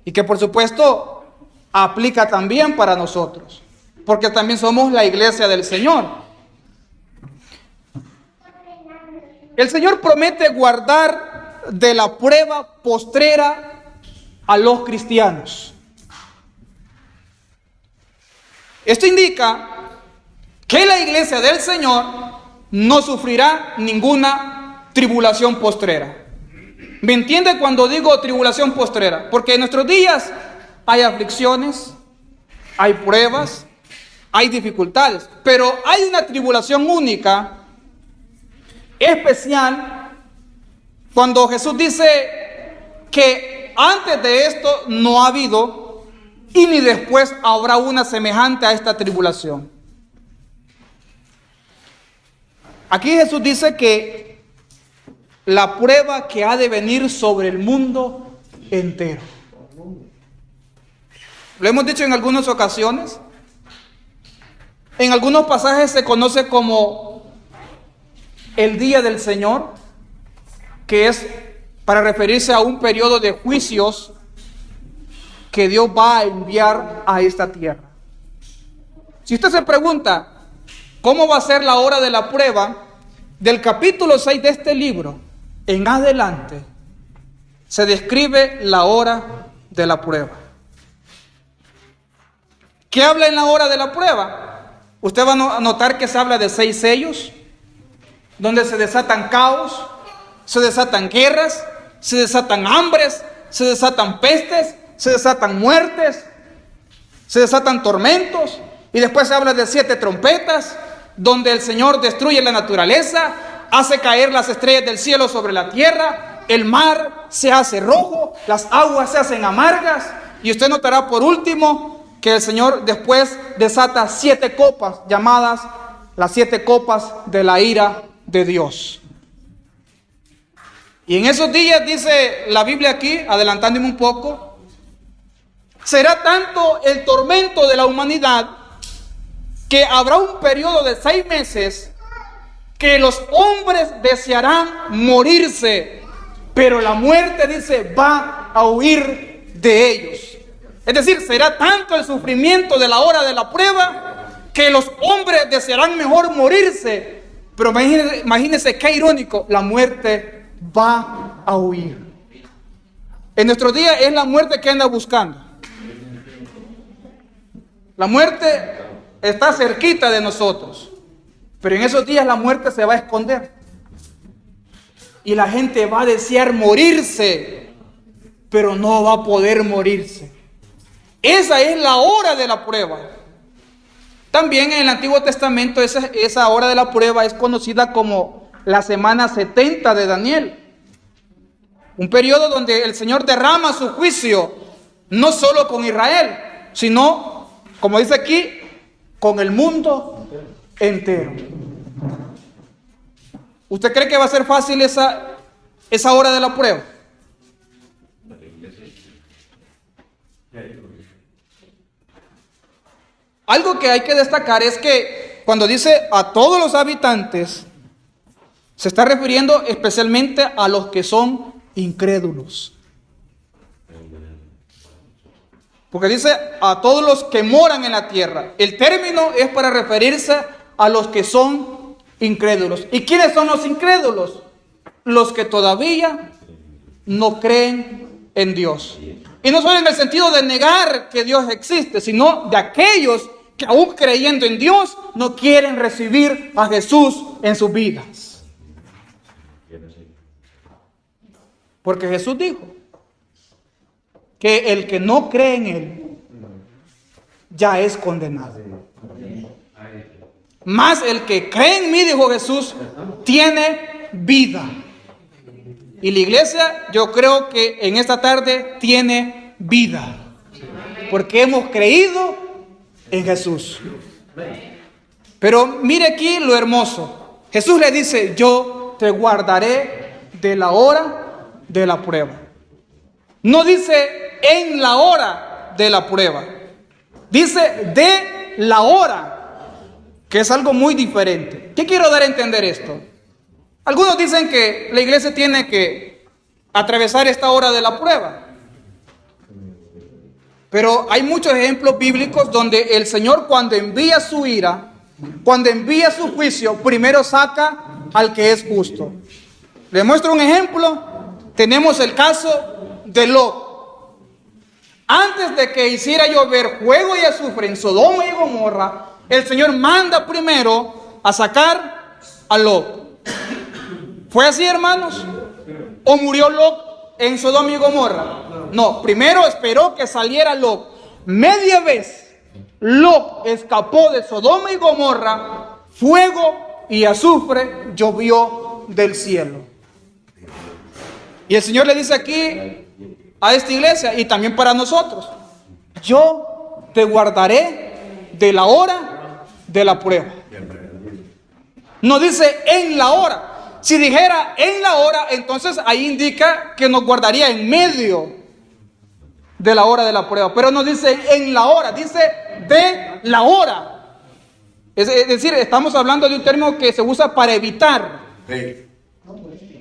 Y que por supuesto aplica también para nosotros, porque también somos la iglesia del Señor. El Señor promete guardar de la prueba postrera a los cristianos. Esto indica que la iglesia del Señor no sufrirá ninguna tribulación postrera. ¿Me entiende cuando digo tribulación postrera? Porque en nuestros días hay aflicciones, hay pruebas, hay dificultades, pero hay una tribulación única, especial, cuando Jesús dice que antes de esto no ha habido y ni después habrá una semejante a esta tribulación. Aquí Jesús dice que la prueba que ha de venir sobre el mundo entero. Lo hemos dicho en algunas ocasiones. En algunos pasajes se conoce como el día del Señor, que es para referirse a un periodo de juicios que Dios va a enviar a esta tierra. Si usted se pregunta cómo va a ser la hora de la prueba, del capítulo 6 de este libro en adelante se describe la hora de la prueba. ¿Qué habla en la hora de la prueba? Usted va a notar que se habla de 6 sellos, donde se desatan caos, se desatan guerras, se desatan hambres, se desatan pestes, se desatan muertes, se desatan tormentos, y después se habla de 7 trompetas, donde el Señor destruye la naturaleza, hace caer las estrellas del cielo sobre la tierra, el mar se hace rojo, las aguas se hacen amargas, y usted notará por último que el Señor después desata 7 copas, llamadas las 7 copas de la ira de Dios. Y en esos días, dice la Biblia aquí, adelantándome un poco, será tanto el tormento de la humanidad que habrá un periodo de 6 meses que los hombres desearán morirse, pero la muerte, dice, va a huir de ellos. Es decir, será tanto el sufrimiento de la hora de la prueba que los hombres desearán mejor morirse, pero imagínense qué irónico, la muerte va a huir. En nuestros días es la muerte que anda buscando. La muerte está cerquita de nosotros, pero en esos días la muerte se va a esconder y la gente va a desear morirse, pero no va a poder morirse. Esa es la hora de la prueba. También en el Antiguo Testamento esa hora de la prueba es conocida como la semana 70 de Daniel, un periodo donde el Señor derrama su juicio no solo con Israel, sino, como dice aquí, con el mundo entero. ¿Usted cree que va a ser fácil esa hora de la prueba? Algo que hay que destacar es que cuando dice a todos los habitantes, se está refiriendo especialmente a los que son incrédulos. Porque dice a todos los que moran en la tierra. El término es para referirse a los que son incrédulos. ¿Y quiénes son los incrédulos? Los que todavía no creen en Dios. Y no solo en el sentido de negar que Dios existe, sino de aquellos que aún creyendo en Dios no quieren recibir a Jesús en sus vidas. Porque Jesús dijo que el que no cree en Él ya es condenado. Mas el que cree en mí, dijo Jesús, tiene vida. Y la iglesia, yo creo que en esta tarde tiene vida. Porque hemos creído en Jesús. Pero mire aquí lo hermoso. Jesús le dice, yo te guardaré de la hora de la prueba. No dice en la hora de la prueba. Dice de la hora, que es algo muy diferente. ¿Qué quiero dar a entender esto? Algunos dicen que la iglesia tiene que atravesar esta hora de la prueba. Pero hay muchos ejemplos bíblicos donde el Señor, cuando envía su ira, cuando envía su juicio, primero saca al que es justo. Les muestro un ejemplo. Tenemos el caso de Lot. Antes de que hiciera llover fuego y azufre en Sodoma y Gomorra, el Señor manda primero a sacar a Lot. ¿Fue así, hermanos? ¿O murió Lot en Sodoma y Gomorra? No, primero esperó que saliera Lot. Media vez Lot escapó de Sodoma y Gomorra, fuego y azufre llovió del cielo. Y el Señor le dice aquí a esta iglesia y también para nosotros, yo te guardaré de la hora de la prueba. No dice en la hora. Si dijera en la hora, entonces ahí indica que nos guardaría en medio de la hora de la prueba. Pero no dice en la hora, dice de la hora. Es decir, estamos hablando de un término que se usa para evitar.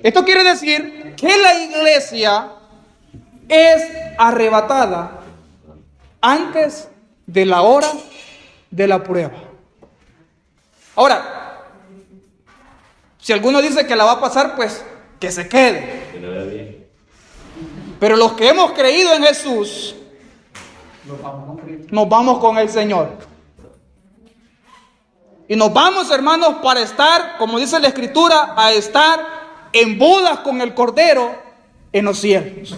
Esto quiere decir que la iglesia es arrebatada antes de la hora de la prueba. Ahora, si alguno dice que la va a pasar, pues que se quede. Pero los que hemos creído en Jesús, nos vamos con el Señor. Y nos vamos, hermanos, para estar, como dice la Escritura, a estar en bodas con el Cordero en los cielos.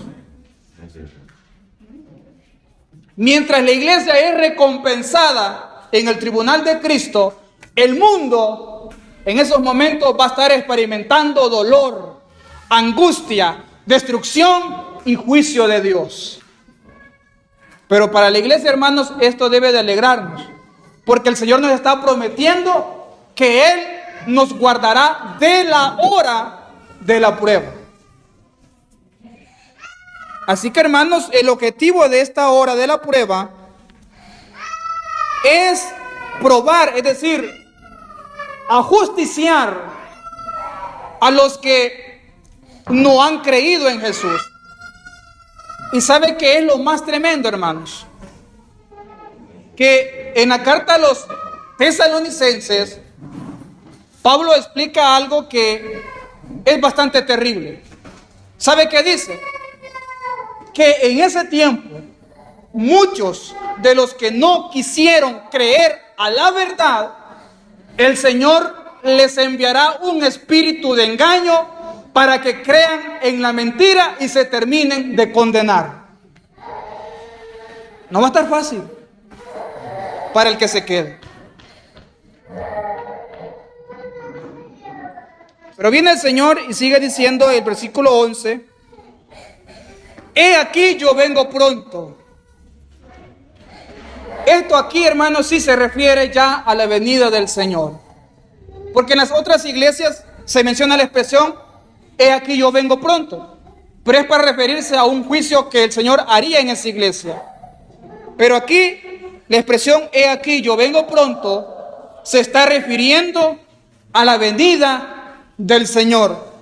Mientras la iglesia es recompensada en el tribunal de Cristo, el mundo en esos momentos va a estar experimentando dolor, angustia, destrucción y juicio de Dios. Pero para la iglesia, hermanos, esto debe de alegrarnos, porque el Señor nos está prometiendo que Él nos guardará de la hora de la prueba. Así que, hermanos, el objetivo de esta hora de la prueba es probar, es decir, ajusticiar a los que no han creído en Jesús. Y sabe que es lo más tremendo, hermanos, que en la carta a los tesalonicenses Pablo explica algo que es bastante terrible. ¿Sabe qué dice? Que en ese tiempo muchos de los que no quisieron creer a la verdad, el Señor les enviará un espíritu de engaño para que crean en la mentira y se terminen de condenar. No va a estar fácil para el que se quede. Pero viene el Señor y sigue diciendo el versículo 11: he aquí yo vengo pronto. Esto aquí, hermanos, sí se refiere ya a la venida del Señor. Porque en las otras iglesias se menciona la expresión, he aquí yo vengo pronto. Pero es para referirse a un juicio que el Señor haría en esa iglesia. Pero aquí La expresión "he aquí, yo vengo pronto" se está refiriendo a la venida del Señor.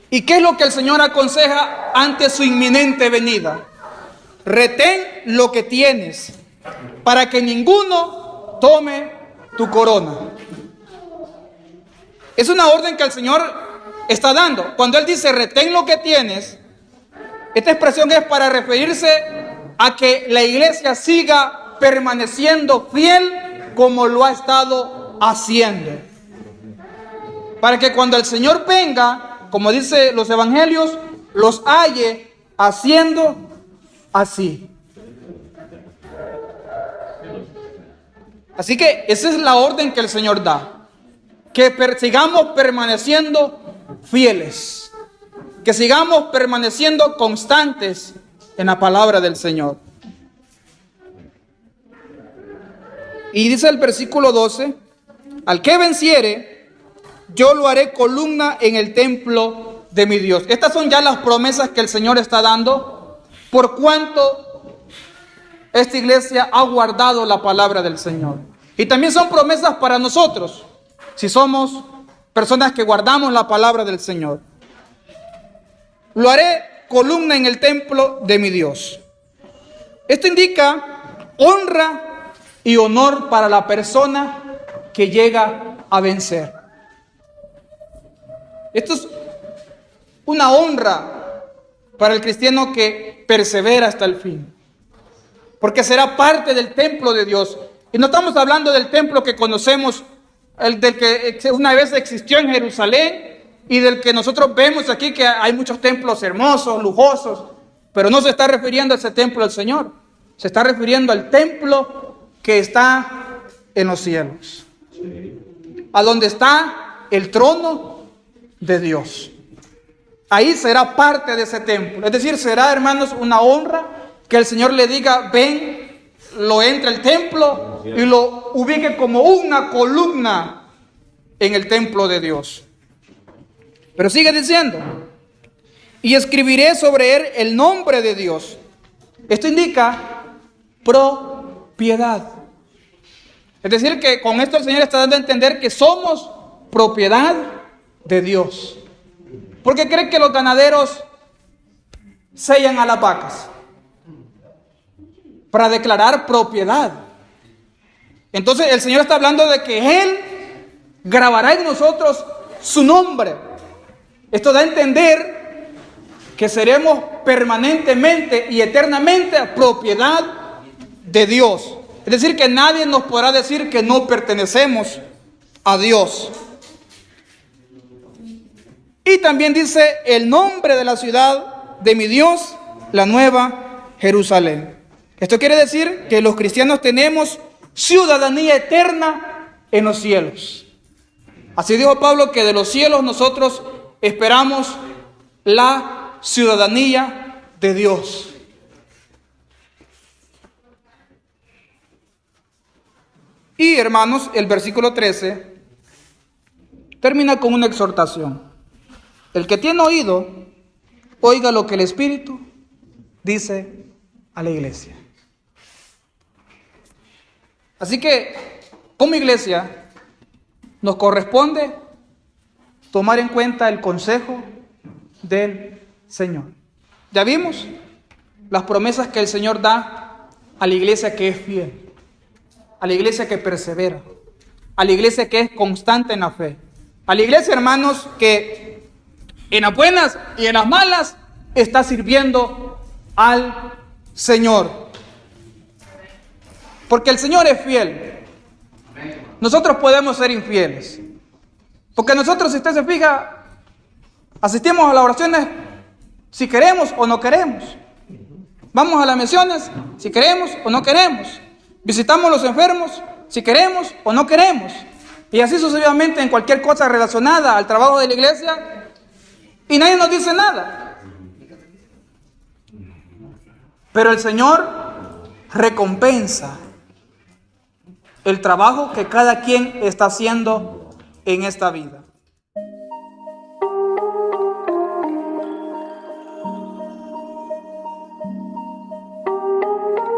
¿Y qué es lo que el Señor aconseja ante su inminente venida? Retén lo que tienes, para que ninguno tome tu corona. Es una orden que el Señor está dando. Cuando Él dice retén lo que tienes, esta expresión es para referirse a que la iglesia siga permaneciendo fiel como lo ha estado haciendo. Para que cuando el Señor venga, como dice los evangelios, los halle haciendo así. Así que esa es la orden que el Señor da. Que sigamos permaneciendo fieles. Que sigamos permaneciendo constantes en la palabra del Señor. Y dice el versículo 12: al que venciere, yo lo haré columna en el templo de mi Dios. Estas son ya las promesas que el Señor está dando, por cuanto esta iglesia ha guardado la palabra del Señor. Y también son promesas para nosotros, si somos personas que guardamos la palabra del Señor. Lo haré columna en el templo de mi Dios. Esto indica honra y honor para la persona que llega a vencer. Esto es una honra para el cristiano que persevera hasta el fin, porque será parte del templo de Dios. Y no estamos hablando del templo que conocemos, el del que una vez existió en Jerusalén, y del que nosotros vemos aquí que hay muchos templos hermosos, lujosos, pero no se está refiriendo a ese templo del Señor. Se está refiriendo al templo que está en los cielos, a donde está el trono de Dios. Ahí será parte de ese templo. Es decir, será, hermanos, una honra que el Señor le diga: ven, lo entre al templo y lo ubique como una columna en el templo de Dios. Pero sigue diciendo: y escribiré sobre él el nombre de Dios. Esto indica propiedad. Es decir, que con esto el Señor está dando a entender que somos propiedad de Dios. ¿Por qué creen que los ganaderos sellan a las vacas? Para declarar propiedad. Entonces el Señor está hablando de que Él grabará en nosotros su nombre. Esto da a entender que seremos permanentemente y eternamente propiedad de Dios. Es decir, que nadie nos podrá decir que no pertenecemos a Dios. Y también dice el nombre de la ciudad de mi Dios, la nueva Jerusalén. Esto quiere decir que los cristianos tenemos ciudadanía eterna en los cielos. Así dijo Pablo, que de los cielos nosotros esperamos la ciudadanía de Dios. Y hermanos, el versículo 13 termina con una exhortación. El que tiene oído, oiga lo que el Espíritu dice a la iglesia. Así que, como iglesia, nos corresponde tomar en cuenta el consejo del Señor. Ya vimos las promesas que el Señor da a la iglesia que es fiel, a la iglesia que persevera, a la iglesia que es constante en la fe, a la iglesia, hermanos, que en las buenas y en las malas está sirviendo al Señor. Porque el Señor es fiel. Nosotros podemos ser infieles. Porque nosotros, si usted se fija, asistimos a las oraciones si queremos o no queremos. Vamos a las misiones si queremos o no queremos. Visitamos a los enfermos si queremos o no queremos. Y así sucesivamente en cualquier cosa relacionada al trabajo de la iglesia. Y nadie nos dice nada. Pero el Señor recompensa el trabajo que cada quien está haciendo en esta vida.